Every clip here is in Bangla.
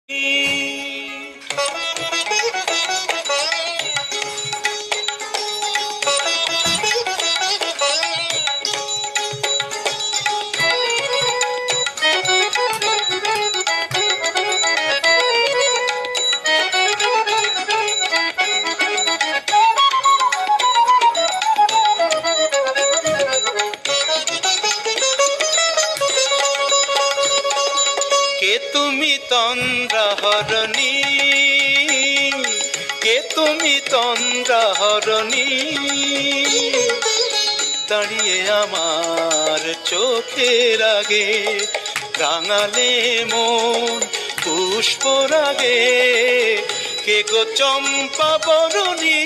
কে তুমি তন্দ্রাহরণী, কে তুমি তন্দ্রাহরণী, দাঁড়িয়ে আমার চোখের আগে রাঙালে মন পুষ্পর আগে। কে গো চম্পা বরণী,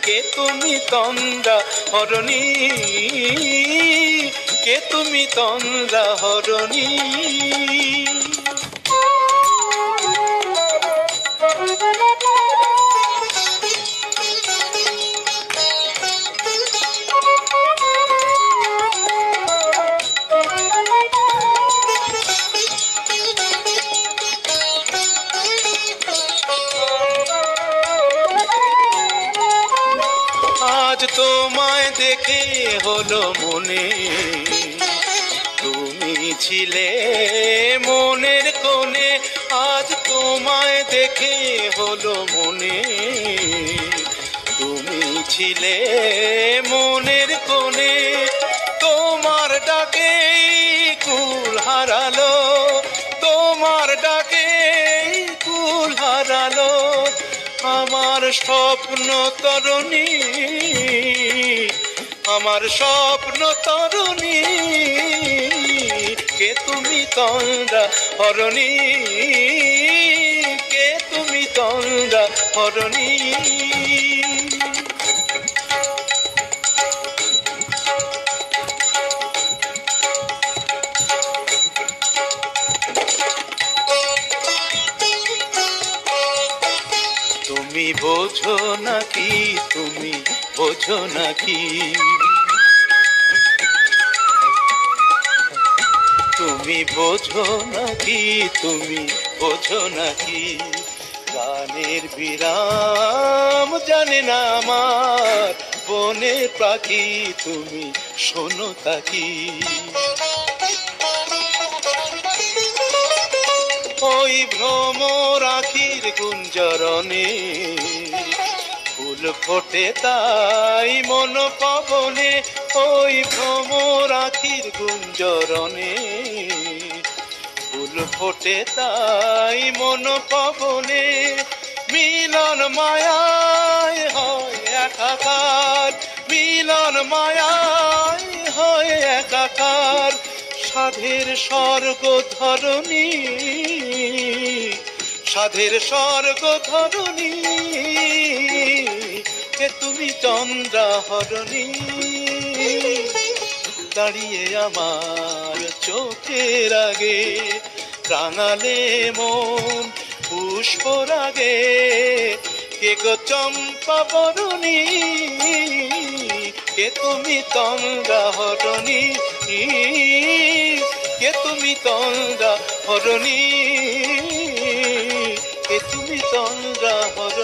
কে তুমি তন্দ্রাহরণী, কে তুমি তন্দ্রাহরণী। আজ তোমায় দেখে হলো মনে, তুমি ছিলে মনের কোণে। আজ তোমায় দেখে হলো মনে, তুমি ছিলে মনের কোণে। তোমার ডাকে কুল হারালো, তোমার ডাকে কুল হারালো আমার স্বপ্ন তরুণী, আমার স্বপ্ন তরুণী। কে তুমি তন্দ্রাহরণী, কে তুমি তন্দ্রাহরণী। তুমি বোঝো নাকি, তুমি বোঝো নাকি, তুমি বোঝো নাকি, তুমি বোঝো নাকি। গানের বিরাম জানে না আমার বনের পাখি, তুমি শোনো তাকি। ওই ভ্রমর আখির গুঞ্জরণে ফুল ফোটে তাই মন পবনে। ওই ভ্রমর আখির গুঞ্জরণে ফুল ফোটে তাই মন পবনে। মিলন মায়ায় হয় একাকার, মিলন মায়ায় হয় একাকার। সাধের স্বর্গ ধরণী, সাধের স্বর্গ ধরণী। কে তুমি তন্দ্রাহরণী, দাঁড়িয়ে আমার চোখের আগে রাঙালে মন পুষ্পর আগে। কে গো চম্পা বরণী, কে তুমি তন্দ্রাহরণী, কে তুমি তন্দ্রাহরণী, কে তুমি তন্দ্রাহরণী।